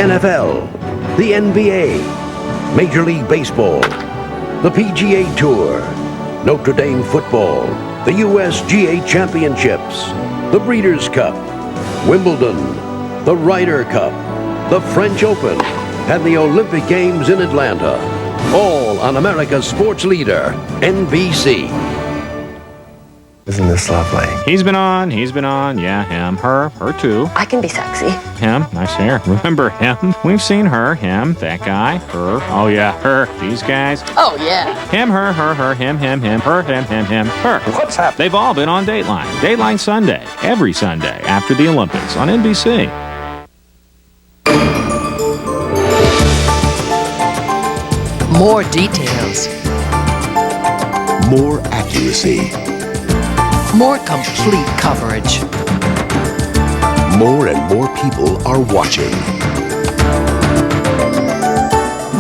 NFL, the NBA, Major League Baseball, the PGA Tour, Notre Dame football, the USGA Championships, the Breeders' Cup, Wimbledon, the Ryder Cup, the French Open, and the Olympic Games in Atlanta. All on America's sports leader, NBC. Isn't this lovely? He's been on, yeah, him, her too. I can be sexy. Him, nice hair. Remember him? We've seen her, him, that guy, her. Oh yeah, her, these guys. Oh yeah. Him, her, him, her, him, her. What's happening? They've all been on Dateline. Dateline Sunday, every Sunday after the Olympics on NBC. More details. More accuracy. More complete coverage. More and more people are watching.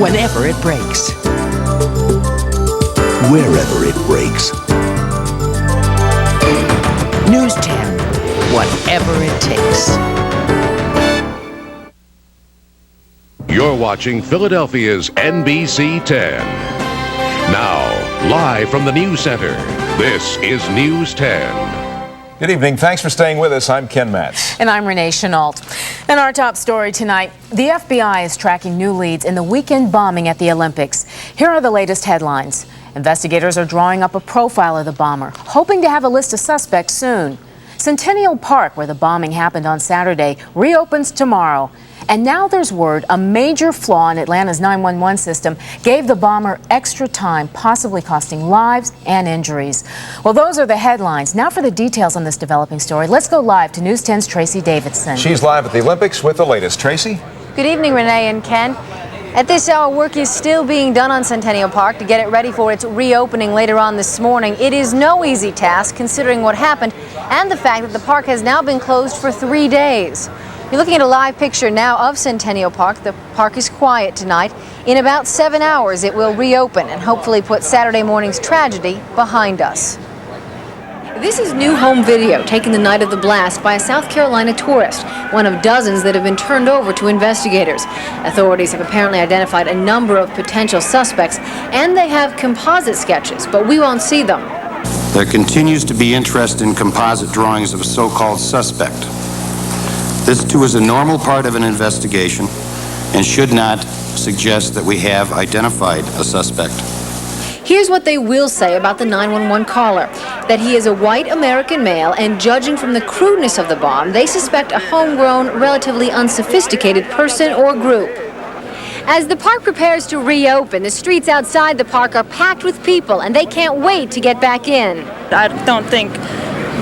Whenever it breaks. Wherever it breaks. News 10. Whatever it takes. You're watching Philadelphia's NBC 10. Now, live from the News Center, this is News 10. Good evening. Thanks for staying with us. I'm Ken Matz. And I'm Renee Chenault. And our top story tonight, the FBI is tracking new leads in the weekend bombing at the Olympics. Here are the latest headlines. Investigators are drawing up a profile of the bomber, hoping to have a list of suspects soon. Centennial Park, where the bombing happened on Saturday, reopens tomorrow. And now there's word a major flaw in Atlanta's 911 system gave the bomber extra time, possibly costing lives and injuries. Well, those are the headlines. Now for the details on this developing story, let's go live to News 10's Tracy Davidson. She's live at the Olympics with the latest. Tracy? Good evening, Renee and Ken. At this hour, work is still being done on Centennial Park to get it ready for its reopening later on this morning. It is no easy task considering what happened and the fact that the park has now been closed for 3 days. You're looking at a live picture now of Centennial Park. The park is quiet tonight. In about 7 hours, it will reopen and hopefully put Saturday morning's tragedy behind us. This is new home video taken the night of the blast by a South Carolina tourist, one of dozens that have been turned over to investigators. Authorities have apparently identified a number of potential suspects, and they have composite sketches, but we won't see them. There continues to be interest in composite drawings of a so-called suspect. This, too, is a normal part of an investigation and should not suggest that we have identified a suspect. Here's what they will say about the 911 caller, that he is a white American male, and judging from the crudeness of the bomb, they suspect a homegrown, relatively unsophisticated person or group. As the park prepares to reopen, the streets outside the park are packed with people, and they can't wait to get back in. I don't think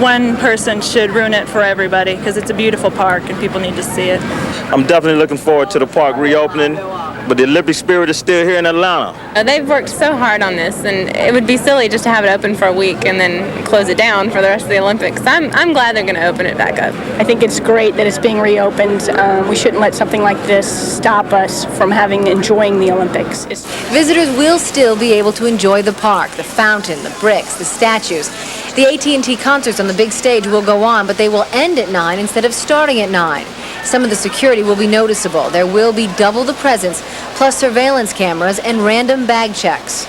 one person should ruin it for everybody because it's a beautiful park and people need to see it. I'm definitely looking forward to the park reopening, but the Olympic spirit is still here in Atlanta. They've worked so hard on this, and it would be silly just to have it open for a week and then close it down for the rest of the Olympics. I'm glad they're going to open it back up. I think it's great that it's being reopened. We shouldn't let something like this stop us from enjoying the Olympics. Visitors will still be able to enjoy the park, the fountain, the bricks, the statues. The AT&T concerts on the big stage will go on, but they will end at 9 instead of starting at 9. Some of the security will be noticeable. There will be double the presence, plus surveillance cameras and random bag checks.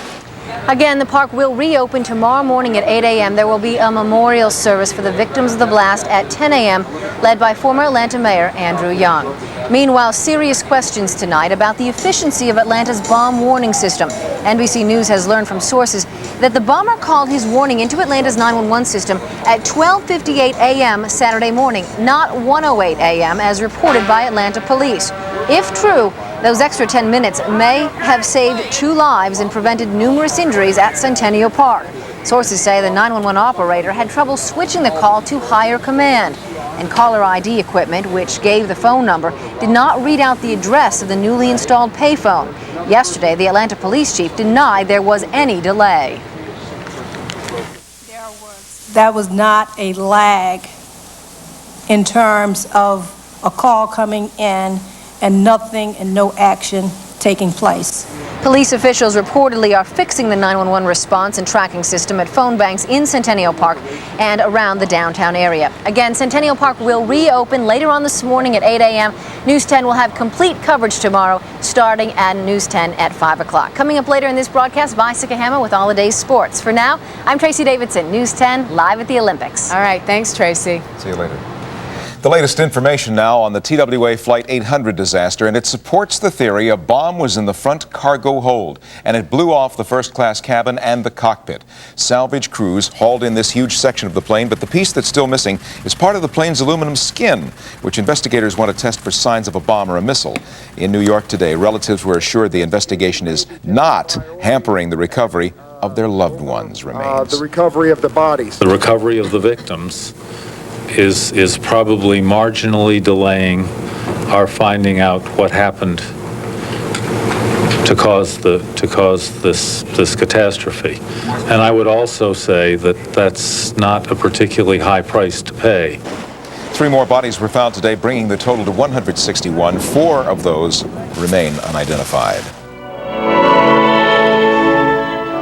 Again, the park will reopen tomorrow morning at 8 a.m. There will be a memorial service for the victims of the blast at 10 a.m., led by former Atlanta Mayor Andrew Young. Meanwhile, serious questions tonight about the efficiency of Atlanta's bomb warning system. NBC News has learned from sources that the bomber called his warning into Atlanta's 911 system at 12:58 a.m. Saturday morning, not 1:08 a.m. as reported by Atlanta police. If true, those extra 10 minutes may have saved 2 lives and prevented numerous injuries at Centennial Park. Sources say the 911 operator had trouble switching the call to higher command, and caller ID equipment, which gave the phone number, did not read out the address of the newly installed payphone. Yesterday, the Atlanta police chief denied there was any delay. That was not a lag in terms of a call coming in and nothing and no action taking place. Police officials reportedly are fixing the 911 response and tracking system at phone banks in Centennial Park and around the downtown area. Again, Centennial Park will reopen later on this morning at 8 a.m. News 10 will have complete coverage tomorrow, starting at News 10 at 5 o'clock. Coming up later in this broadcast, Vi Sikahema with all the day's sports. For now, I'm Tracy Davidson, News 10, live at the Olympics. All right, thanks, Tracy. See you later. The latest information now on the TWA Flight 800 disaster, and it supports the theory a bomb was in the front cargo hold, and it blew off the first-class cabin and the cockpit. Salvage crews hauled in this huge section of the plane, but the piece that's still missing is part of the plane's aluminum skin, which investigators want to test for signs of a bomb or a missile. In New York today, relatives were assured the investigation is not hampering the recovery of their loved ones' remains. The recovery of the bodies. The recovery of the victims is probably marginally delaying our finding out what happened to cause this catastrophe. And I would also say that that's not a particularly high price to pay. 3 more bodies were found today, bringing the total to 161. 4 of those remain unidentified.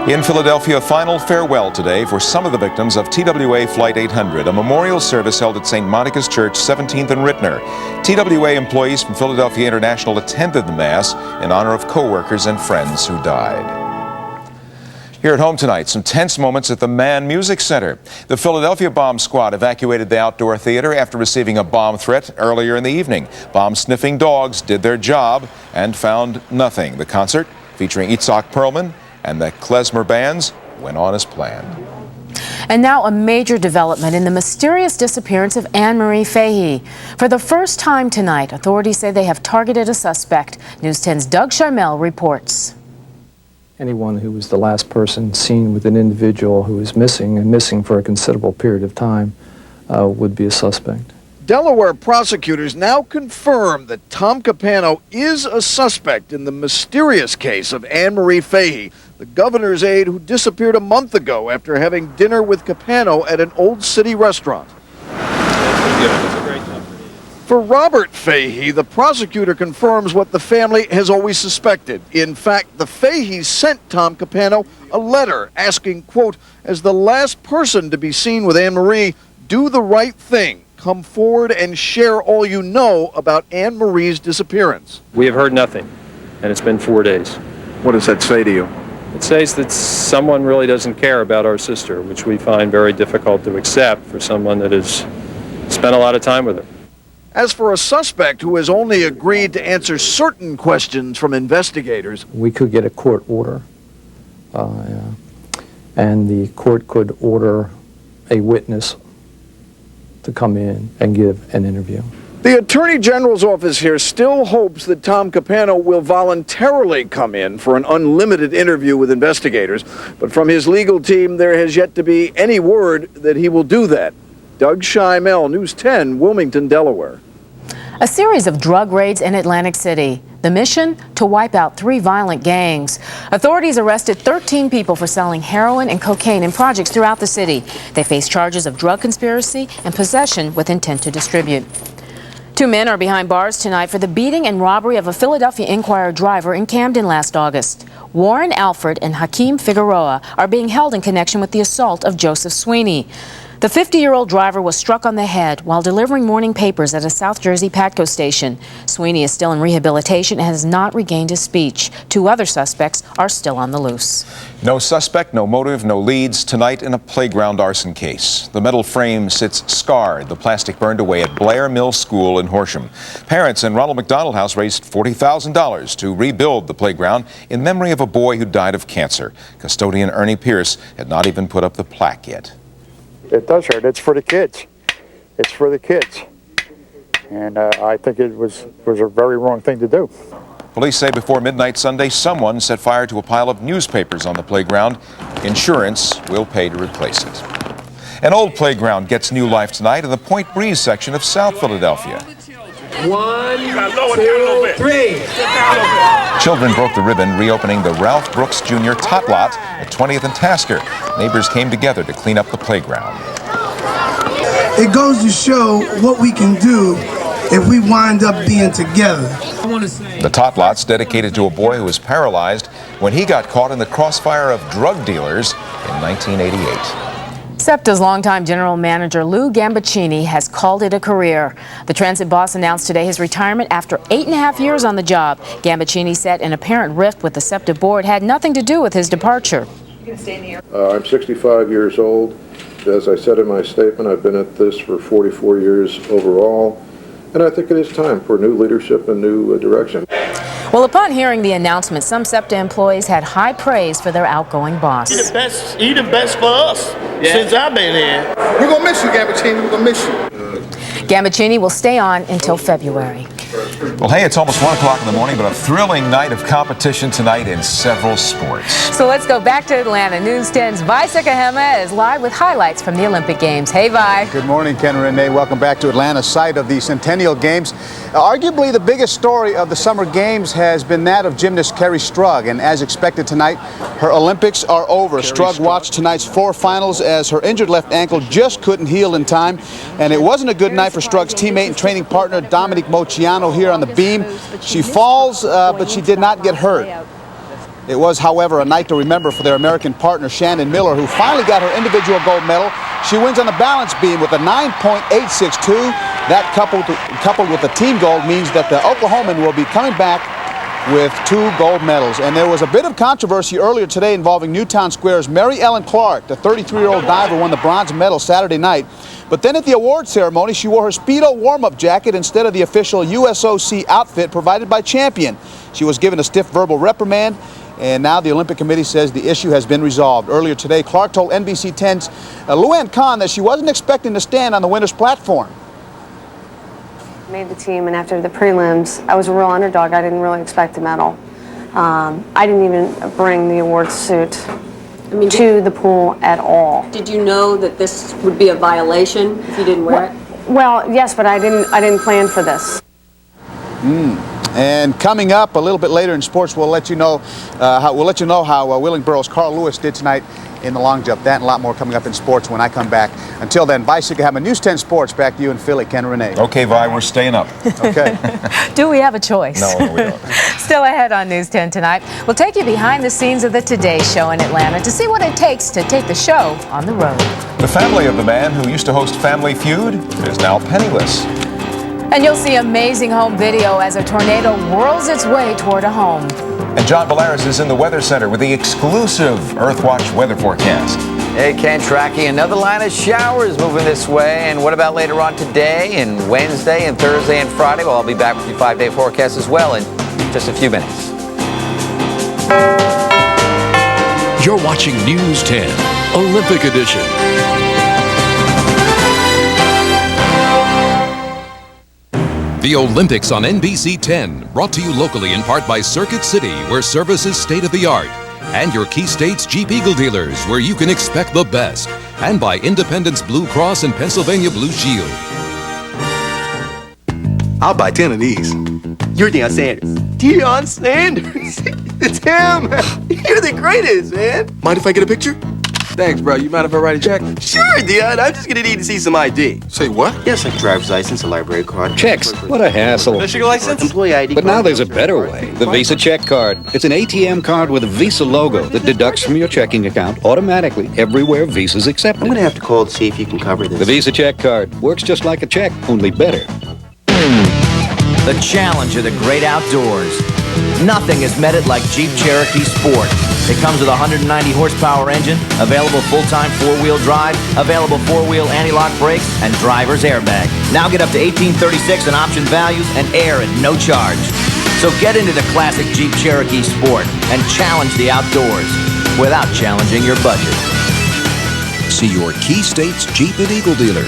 In Philadelphia, a final farewell today for some of the victims of TWA Flight 800, a memorial service held at St. Monica's Church, 17th and Rittner. TWA employees from Philadelphia International attended the Mass in honor of co-workers and friends who died. Here at home tonight, some tense moments at the Mann Music Center. The Philadelphia bomb squad evacuated the outdoor theater after receiving a bomb threat earlier in the evening. Bomb-sniffing dogs did their job and found nothing. The concert, featuring Itzhak Perlman and the klezmer bands, went on as planned. And now a major development in the mysterious disappearance of Anne-Marie Fahey. For the first time tonight, authorities say they have targeted a suspect. News 10's Doug Sharmell reports. Anyone who was the last person seen with an individual who is missing, and missing for a considerable period of time, would be a suspect. Delaware prosecutors now confirm that Tom Capano is a suspect in the mysterious case of Anne-Marie Fahey, the governor's aide who disappeared a month ago after having dinner with Capano at an Old City restaurant. For Robert Fahey, the prosecutor confirms what the family has always suspected. In fact, the Faheys sent Tom Capano a letter asking, quote, as the last person to be seen with Anne-Marie, do the right thing. Come forward and share all you know about Anne-Marie's disappearance. We have heard nothing, and it's been 4 days. What does that say to you? It says that someone really doesn't care about our sister, which we find very difficult to accept for someone that has spent a lot of time with her. As for a suspect who has only agreed to answer certain questions from investigators, we could get a court order, and the court could order a witness to come in and give an interview. the Attorney General's office here still hopes that Tom Capano will voluntarily come in for an unlimited interview with investigators, but from his legal team there has yet to be any word that he will do that. Doug Sharmell, News 10, Wilmington, Delaware. A series of drug raids in Atlantic City. The mission? To wipe out 3 violent gangs. Authorities arrested 13 people for selling heroin and cocaine in projects throughout the city. They face charges of drug conspiracy and possession with intent to distribute. 2 men are behind bars tonight for the beating and robbery of a Philadelphia Inquirer driver in Camden last August. Warren Alford and Hakeem Figueroa are being held in connection with the assault of Joseph Sweeney. The 50-year-old driver was struck on the head while delivering morning papers at a South Jersey Patco station. Sweeney is still in rehabilitation and has not regained his speech. 2 other suspects are still on the loose. No suspect, no motive, no leads. Tonight in a playground arson case. The metal frame sits scarred, the plastic burned away at Blair Mill School in Horsham. Parents in Ronald McDonald House raised $40,000 to rebuild the playground in memory of a boy who died of cancer. Custodian Ernie Pierce had not even put up the plaque yet. It does hurt. It's for the kids. It's for the kids. And I think it was a very wrong thing to do. Police say before midnight Sunday, someone set fire to a pile of newspapers on the playground. Insurance will pay to replace it. An old playground gets new life tonight in the Point Breeze section of South Philadelphia. 1, 2, 3. Children broke the ribbon reopening the Ralph Brooks Jr. Tot Lot at 20th and Tasker. Neighbors came together to clean up the playground. It goes to show what we can do if we wind up being together. The tot lot's dedicated to a boy who was paralyzed when he got caught in the crossfire of drug dealers in 1988. SEPTA's longtime general manager Lou Gambaccini has called it a career. The transit boss announced today his retirement after 8.5 years on the job. Gambaccini said an apparent rift with the SEPTA board had nothing to do with his departure. I'm 65 years old. As I said in my statement, I've been at this for 44 years overall, and I think it is time for new leadership and new direction. Well, upon hearing the announcement, some SEPTA employees had high praise for their outgoing boss. He the best for us since I've been here. We're going to miss you, Gambaccini. We're going to miss you. Gambaccini will stay on until February. Well, hey, it's almost 1 o'clock in the morning, but a thrilling night of competition tonight in several sports. So let's go back to Atlanta. News 10's Vi Sekahema is live with highlights from the Olympic Games. Hey, Vi. Good morning, Ken and Renee. Welcome back to Atlanta, site of the Centennial Games. Arguably the biggest story of the Summer Games has been that of gymnast Kerri Strug, and as expected tonight, her Olympics are over. Strug watched tonight's 4 finals as her injured left ankle just couldn't heal in time, and it wasn't a good night for Strug's teammate and training partner Dominique Moceanu here on the beam. She falls, but she did not get hurt. It was, however, a night to remember for their American partner Shannon Miller, who finally got her individual gold medal. She wins on the balance beam with a 9.862. That coupled with the team gold means that the Oklahoman will be coming back with 2 gold medals. And there was a bit of controversy earlier today involving Newtown Square's Mary Ellen Clark. The 33-year-old diver won the bronze medal Saturday night. But then at the award ceremony, she wore her Speedo warm-up jacket instead of the official USOC outfit provided by Champion. She was given a stiff verbal reprimand, and now the Olympic Committee says the issue has been resolved. Earlier today, Clark told NBC 10's Luann Kahn that she wasn't expecting to stand on the winner's platform. Made the team, and after the prelims, I was a real underdog. I didn't really expect a medal. I didn't even bring the award suit to the pool at all. Did you know that this would be a violation if you didn't wear it? Well, yes, but I didn't plan for this. And coming up a little bit later in sports, we'll let you know how Willingboro's Carl Lewis did tonight in the long jump. That and a lot more coming up in sports when I come back. Until then, Vi Sekahema, News 10 Sports. Back to you in Philly, Ken and Renee. Okay, Vi, we're staying up. Okay. Do we have a choice? No, we don't. Still ahead on News 10 tonight, we'll take you behind the scenes of the Today Show in Atlanta to see what it takes to take the show on the road. The family of the man who used to host Family Feud is now penniless. And you'll see amazing home video as a tornado whirls its way toward a home. And John Bolaris is in the Weather Center with the exclusive Earthwatch weather forecast. Hey, Ken, tracking another line of showers moving this way. And what about later on today and Wednesday and Thursday and Friday? Well, I'll be back with your 5-day forecast as well in just a few minutes. You're watching News 10, Olympic Edition. The Olympics on NBC 10, brought to you locally in part by Circuit City, where service is state-of-the-art, and your Key States Jeep Eagle dealers, where you can expect the best, and by Independence Blue Cross and Pennsylvania Blue Shield. I'll buy 10 of these. You're Deion Sanders. Deion Sanders? It's him! You're the greatest, man! Mind if I get a picture? Thanks, bro. You mind if I write a check? Sure, Deion. I'm just gonna need to see some ID. Say what? Yes, like driver's license, a library card. Checks. What a hassle. Sugar license? Employee ID. But now there's a better way. The Visa Check Card. It's an ATM card with a Visa logo that deducts from your checking account automatically everywhere Visa's accepted. I'm gonna have to call to see if you can cover this. The Visa Check Card works just like a check, only better. The challenge of the great outdoors. Nothing has met it like Jeep Cherokee Sport. It comes with a 190 horsepower engine, available full-time 4-wheel drive, available 4-wheel anti-lock brakes, and driver's airbag. Now get up to $1,836 in option values and air at no charge. So get into the classic Jeep Cherokee Sport and challenge the outdoors without challenging your budget. See your Key States Jeep and Eagle dealer.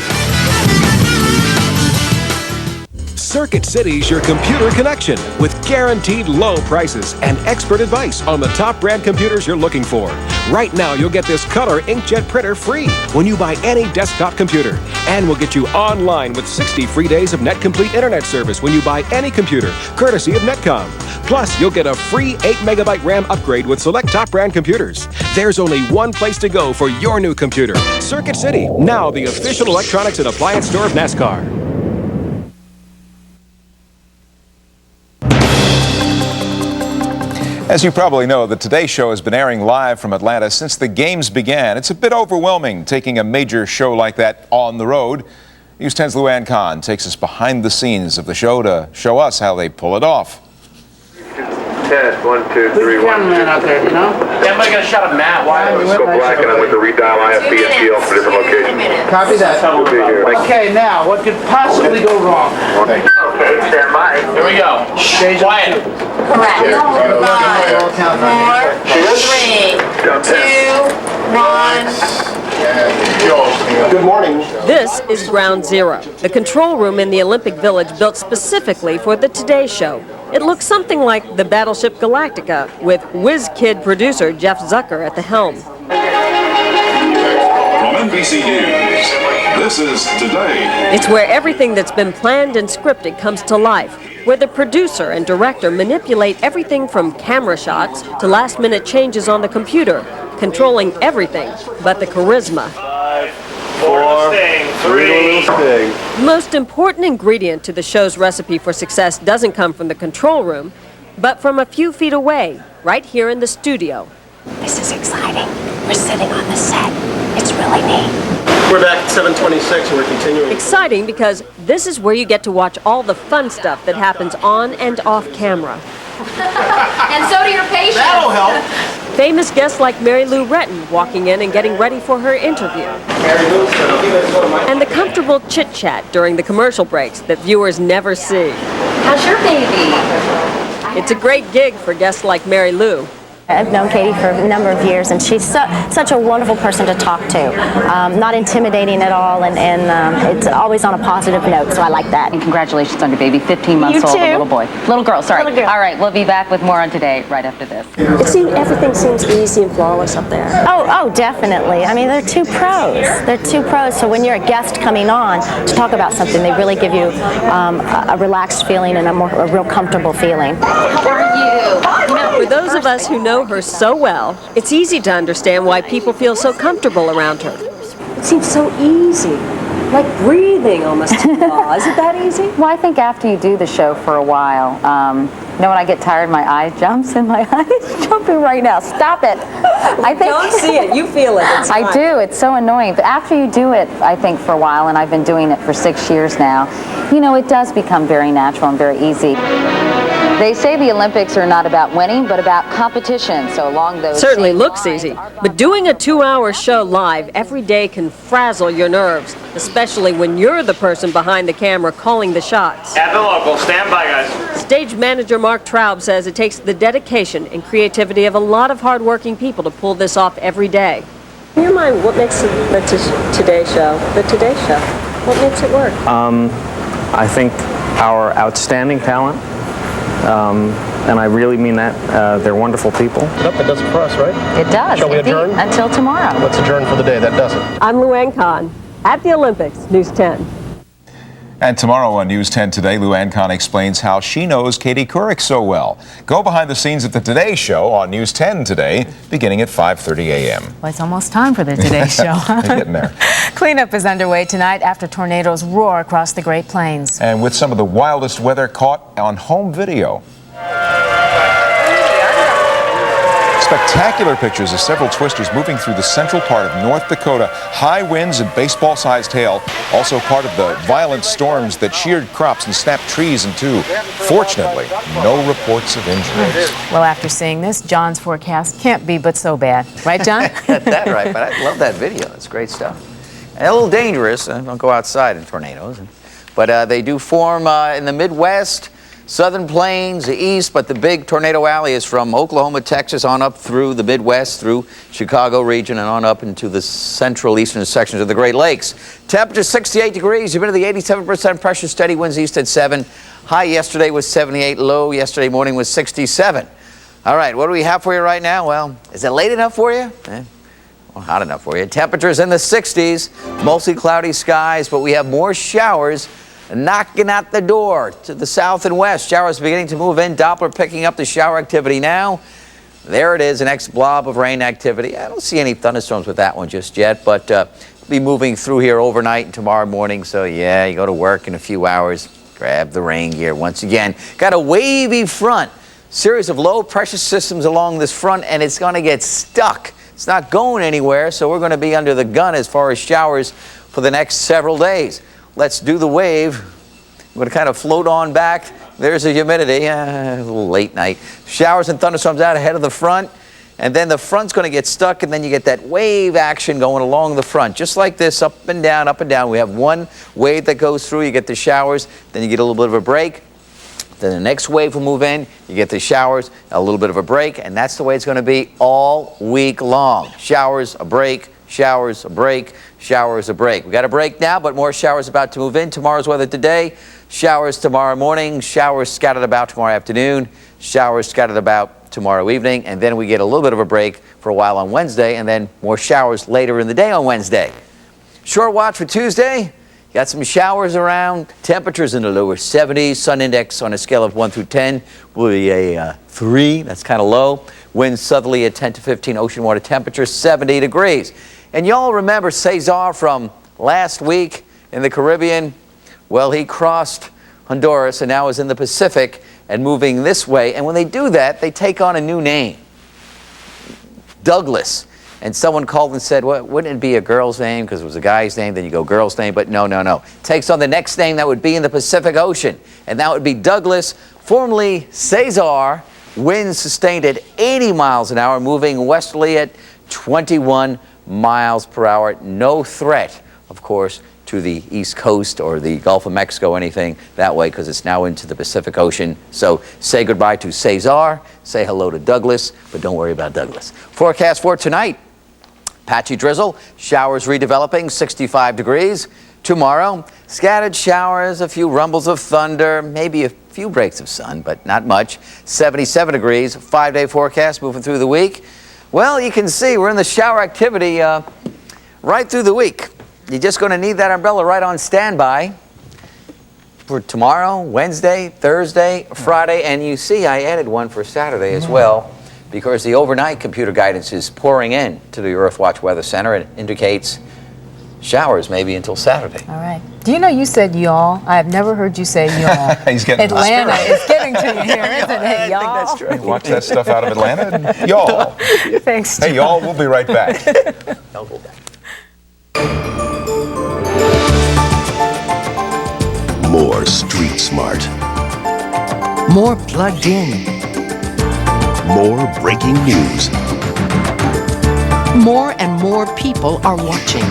Circuit City's your computer connection with guaranteed low prices and expert advice on the top brand computers you're looking for. Right now, you'll get this color inkjet printer free when you buy any desktop computer. And we'll get you online with 60 free days of net-complete internet service when you buy any computer, courtesy of Netcom. Plus, you'll get a free 8MB RAM upgrade with select top brand computers. There's only one place to go for your new computer. Circuit City, now the official electronics and appliance store of NASCAR. As you probably know, the Today Show has been airing live from Atlanta since the games began. It's a bit overwhelming taking a major show like that on the road. News 10's Luann Kahn takes us behind the scenes of the show to show us how they pull it off. Test, 1, 2, 3, 1. Cameraman out there, you know? Everybody got a shot of Matt. Let's go black and I'm going to redial IFB and TL for different locations. Copy that. We'll be here. Okay, now, what could possibly go wrong? Okay, stand by. Here we go. Quiet. Correct. 5, 4, 3, 2, 1. Good morning. This is Ground Zero, the control room in the Olympic Village built specifically for the Today Show. It looks something like the battleship Galactica, with whiz kid producer Jeff Zucker at the helm. From NBC News, this is Today. It's where everything that's been planned and scripted comes to life, where the producer and director manipulate everything from camera shots to last-minute changes on the computer, controlling everything but the charisma. 5, 4, 3. The most important ingredient to the show's recipe for success doesn't come from the control room, but from a few feet away, right here in the studio. This is exciting. We're sitting on the set. It's really neat. We're back at 726 and we're continuing. Exciting because this is where you get to watch all the fun stuff that happens on and off camera. And so do your patients. That'll help. Famous guests like Mary Lou Retton walking in and getting ready for her interview. And the comfortable chit-chat during the commercial breaks that viewers never see. How's your baby? It's a great gig for guests like Mary Lou. I've known Katie for a number of years, and she's such a wonderful person to talk to. Not intimidating at all, and it's always on a positive note, so I like that. And congratulations on your baby, 15 months You old, too. a little boy. Little girl, sorry. Little girl. All right, we'll be back with more on Today right after this. Everything seems easy and flawless up there. Oh, definitely. I mean, they're two pros. They're two pros, so when you're a guest coming on to talk about something, they really give you a relaxed feeling and a real comfortable feeling. How are you? For those of us who know her so well, it's easy to understand why people feel so comfortable around her. It seems so easy, like breathing almost. Isn't that easy? Well, I think after you do the show for a while, you know, when I get tired, my eye jumps, and my eye is jumping right now. Stop it. I think don't see it. You feel it. It's I do. It's so annoying. But after you do it, I think, for a while, and I've been doing it for 6 years now, you know, it does become very natural and very easy. They say the Olympics are not about winning, but about competition. So along those certainly looks easy, but doing a 2-hour show live every day can frazzle your nerves, especially when you're the person behind the camera calling the shots. At the local, stand by, guys. Stage manager Mark Traub says it takes the dedication and creativity of a lot of hardworking people to pull this off every day. In your mind, what makes the Today Show the Today Show? What makes it work? I think our outstanding talent. And I really mean that. They're wonderful people. Yep, that does it for us, right? It does. Shall we adjourn? Until tomorrow. Let's adjourn for the day. That does it. I'm Luann Kahn at the Olympics, News 10. And tomorrow on News 10 Today, Luann Kahn explains how she knows Katie Couric so well. Go behind the scenes at the Today Show on News 10 today, beginning at 5:30 a.m. Well, it's almost time for the Today Show. They're getting there. Cleanup is underway tonight after tornadoes roar across the Great Plains. And with some of the wildest weather caught on home video. Spectacular pictures of several twisters moving through the central part of North Dakota. High winds and baseball-sized hail, also part of the violent storms that sheared crops and snapped trees in two. Fortunately, no reports of injuries. Well, after seeing this, John's forecast can't be but so bad. Right, John? Got that right, but I love that video. It's great stuff. And a little dangerous. Don't go outside in tornadoes. But they do form in the Midwest, Southern Plains, the East, but the big tornado alley is from Oklahoma, Texas, on up through the Midwest, through Chicago region, and on up into the central eastern sections of the Great Lakes. Temperature 68 degrees, humidity 87%, pressure steady, winds east at 7. High yesterday was 78, low yesterday morning was 67. All right, what do we have for you right now? Well, is it late enough for you? Well, hot enough for you. Temperatures in the 60s, mostly cloudy skies, but we have more showers knocking at the door to the south and west. Showers beginning to move in. Doppler picking up the shower activity now. There it is, an next blob of rain activity. I don't see any thunderstorms with that one just yet, but be moving through here overnight and tomorrow morning. So yeah, you go to work in a few hours, grab the rain gear once again. Got a wavy front series of low pressure systems along this front, and it's going to get stuck. It's not going anywhere, so we're going to be under the gun as far as showers for the next several days. Let's do the wave. I'm going to kind of float on back. There's the humidity, a little late night. Showers and thunderstorms out ahead of the front, and then the front's going to get stuck, and then you get that wave action going along the front, just like this, up and down, up and down. We have one wave that goes through, you get the showers, then you get a little bit of a break. Then the next wave will move in, you get the showers, a little bit of a break, and that's the way it's going to be all week long. Showers, a break, showers, a break, showers, a break. We got a break now, but more showers about to move in. Tomorrow's weather today, showers tomorrow morning, showers scattered about tomorrow afternoon, showers scattered about tomorrow evening, and then we get a little bit of a break for a while on Wednesday, and then more showers later in the day on Wednesday. Short watch for Tuesday. Got some showers around, temperatures in the lower 70s, sun index on a scale of 1 through 10 will be a 3, that's kind of low. Winds southerly at 10 to 15, ocean water temperature 70 degrees. And y'all remember Cesar from last week in the Caribbean? Well, he crossed Honduras and now is in the Pacific and moving this way. And when they do that, they take on a new name, Douglas. And someone called and said, well, wouldn't it be a girl's name? Because it was a guy's name, then you go girl's name. But no, no, no. Takes on the next name that would be in the Pacific Ocean. And that would be Douglas, formerly Cesar. Winds sustained at 80 miles an hour, moving westerly at 21 miles per hour. No threat, of course, to the East Coast or the Gulf of Mexico, anything that way, because it's now into the Pacific Ocean. So say goodbye to Cesar, say hello to Douglas, but don't worry about Douglas. Forecast for tonight. Patchy drizzle, showers redeveloping, 65 degrees. Tomorrow, scattered showers, a few rumbles of thunder, maybe a few breaks of sun, but not much. 77 degrees, 5-day forecast moving through the week. Well, you can see we're in the shower activity right through the week. You're just going to need that umbrella right on standby for tomorrow, Wednesday, Thursday, Friday, and you see I added one for Saturday as well, because the overnight computer guidance is pouring in to the Earthwatch Weather Center. It indicates showers maybe until Saturday. All right. Do you know you said y'all? I have never heard you say y'all. He's getting Atlanta is getting to you here, isn't it, y'all? I think that's true. Watch that stuff out of Atlanta. Y'all. Thanks, Hey, y'all, we'll be right back. I'll go back. More street smart. More plugged in. More breaking news. More and more people are watching.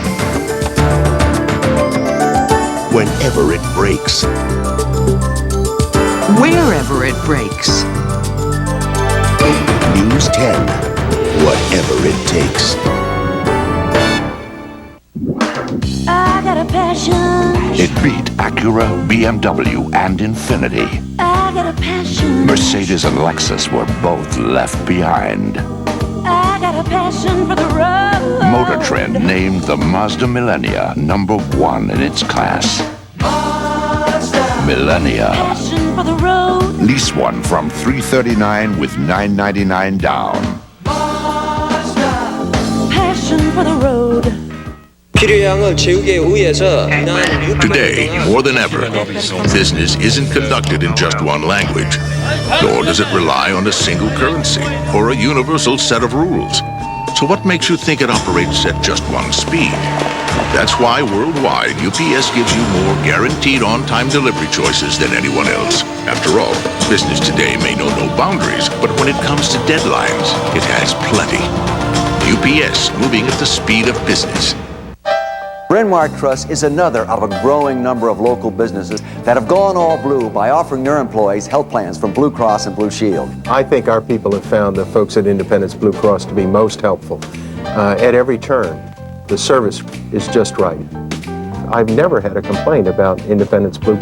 Whenever it breaks. Wherever it breaks. News 10. Whatever it takes. I got a passion. It beat Acura, BMW, and Infiniti. I got a passion. Mercedes and Lexus were both left behind. I got a passion for the road. Motor Trend named the Mazda Millennia #1 in its class. Mazda. Millennia. Passion for the road. Lease one from $339 with $999 down. Mazda. Passion for the road. Today, more than ever, business isn't conducted in just one language, nor does it rely on a single currency or a universal set of rules. So what makes you think it operates at just one speed? That's why worldwide, UPS gives you more guaranteed on-time delivery choices than anyone else. After all, business today may know no boundaries, but when it comes to deadlines, it has plenty. UPS, moving at the speed of business. Bryn Mawr Trust is another of a growing number of local businesses that have gone all blue by offering their employees health plans from Blue Cross and Blue Shield. I think our people have found the folks at Independence Blue Cross to be most helpful. At every turn, the service is just right. I've never had a complaint about Independence Blue